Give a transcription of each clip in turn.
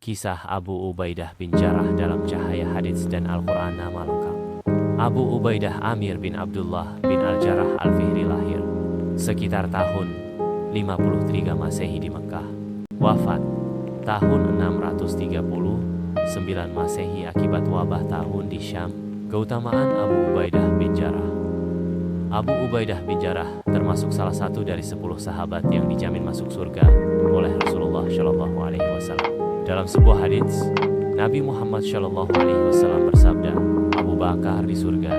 Kisah Abu Ubaidah bin Jarrah dalam cahaya hadits dan Al-Quran. Nama lengkap: Abu Ubaidah Amir bin Abdullah bin Al-Jarrah Al-Fihri, lahir sekitar tahun 53 Masehi di Mekah. Wafat tahun 639 Masehi akibat wabah tahun di Syam. Keutamaan Abu Ubaidah bin Jarrah. Abu Ubaidah bin Jarrah termasuk salah satu dari 10 sahabat yang dijamin masuk surga oleh Rasulullah Shallallahu Alaihi Wasallam. Dalam sebuah hadits, Nabi Muhammad Shallallahu Alaihi Wasallam bersabda, Abu Bakar di surga,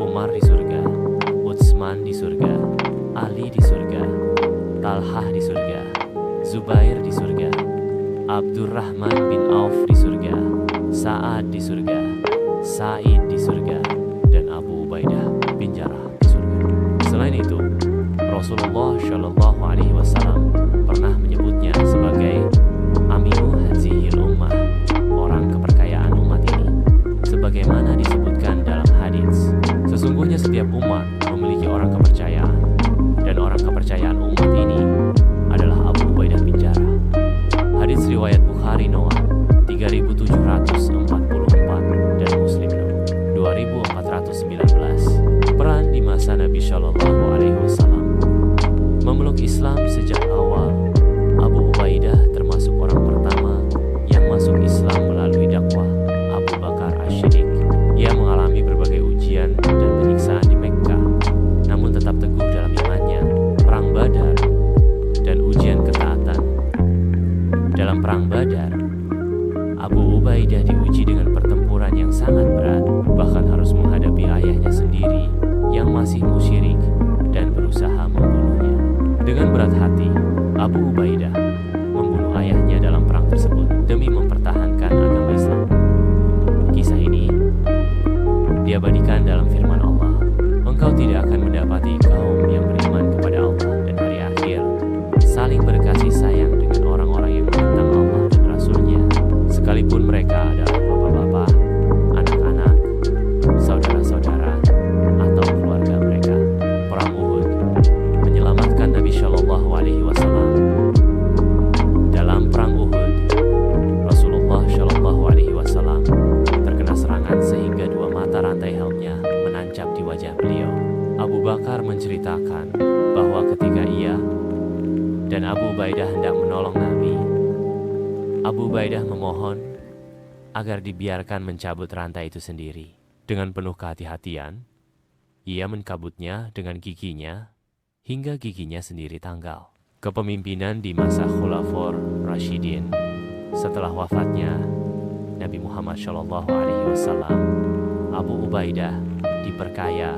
Umar di surga, Utsman di surga, Ali di surga, Talhah di surga, Zubair di surga, Abdurrahman bin Auf di surga, Sa'ad di surga, Sa'id di surga, dan Abu Ubaidah bin Jarrah di surga. Selain itu, Rasulullah Shallallahu Alaihi Wasallam pernah menyebutnya sebagai Aminu Hadzihil Ummah, orang kepercayaan umat ini. Sebagaimana disebutkan dalam hadits, sesungguhnya setiap umat memiliki orang kepercayaan, dan orang kepercayaan umat ini adalah Abu Ubaidah bin Jarrah. Hadits riwayat Bukhari nomor 3744 dan Muslim nomor 2419. Peran di masa Nabi Shallallahu Alaihi Wasallam. Memeluk Islam sejak awal, Abu Ubaidah termasuk orang pertama yang masuk Islam melalui dakwah Abu Bakar Ash-Shiddiq. Ia mengalami berbagai ujian dan penyiksaan di Mekkah, namun tetap teguh dalam imannya. Perang Badar dan ujian ketaatan. Dalam Perang Badar, Abu Ubaidah diuji dengan pertempuran yang sangat berat, bahkan harus menghadapi ayahnya sendiri yang masih musyrik dan berusaha membunuhnya. Dengan berat hati, Abu Ubaidah membunuh ayahnya dalam perang tersebut demi mempertahankan agama Islam. Kisah ini diabadikan dalam firman Allah, "Engkau tidak akan mendapati kaum yang beriman kepada Allah dan hari akhir saling berkasih sayang dengan orang-orang yang menentang Allah dan Rasul-Nya, sekalipun mereka adalah bapak-bapak, anak-anak, saudara-saudara, atau keluarga mereka." Perang Uhud menyelamatkan Nabi Shallallahu Alaihi Wasallam. Dalam Perang Uhud, Rasulullah Shallallahu Alaihi Wasallam terkena serangan sehingga dua mata rantai helmnya menancap di wajah beliau. Abu Bakar menceritakan bahwa ketika ia dan Abu Ubaidah hendak menolong Nabi, Abu Ubaidah memohon agar dibiarkan mencabut rantai itu sendiri. Dengan penuh kehati-hatian, ia mencabutnya dengan giginya hingga giginya sendiri tanggal. Kepemimpinan di masa Khulafaur Rasyidin. Setelah wafatnya Nabi Muhammad Shallallahu Alaihi Wasallam, Abu Ubaidah diperkaya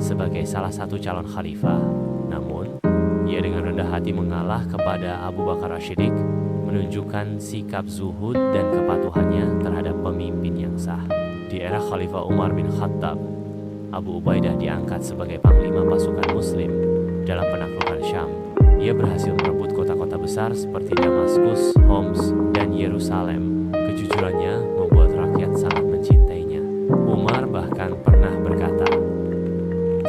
sebagai salah satu calon khalifah. Namun, ia dengan rendah hati mengalah kepada Abu Bakar Ash-Shiddiq, menunjukkan sikap zuhud dan kepatuhannya terhadap pemimpin yang sah. Di era Khalifah Umar bin Khattab, Abu Ubaidah diangkat sebagai panglima pasukan Muslim dalam penaklukan Syam. Ia berhasil merebut kota-kota besar seperti Damaskus, Homs, dan Yerusalem. Kejujurannya membuat rakyat sangat mencintainya. Umar bahkan pernah berkata,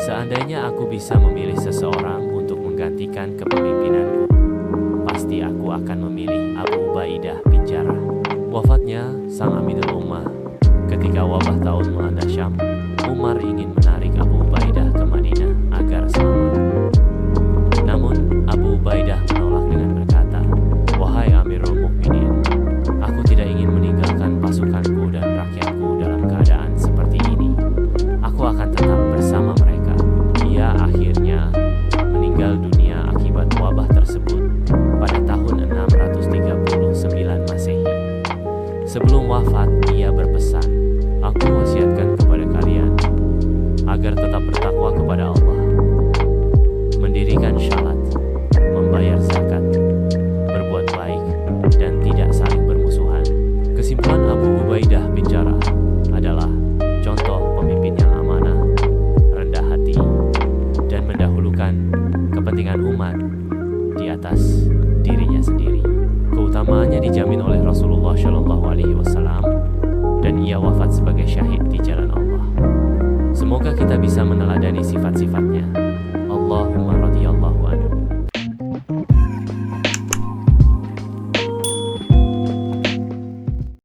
"Seandainya aku bisa memilih seseorang untuk menggantikan kepemimpinanku, pasti aku akan memilih Abu Ubaidah bin Jarrah." Wafatnya sang Aminul Ummah ketika wabah taun melanda Syam. Umar ingin menarik Abu Ubaidah ke Madinah agar selamat. Namun Abu Ubaidah menolak dengan berkata, "Wahai Amirul Mukminin, aku tidak ingin meninggalkan pasukanku dan rakyatku dalam keadaan seperti ini. Aku akan tetap bersama mereka." Ia akhirnya meninggal dunia akibat wabah tersebut pada tahun 639 Masehi. Sebelum wafat, ia berpesan, "Aku wasiatkan kepada kalian surganya dijamin oleh Rasulullah Shallallahu Alaihi Wasallam, dan ia wafat sebagai syahid di jalan Allah. Semoga kita bisa meneladani sifat-sifatnya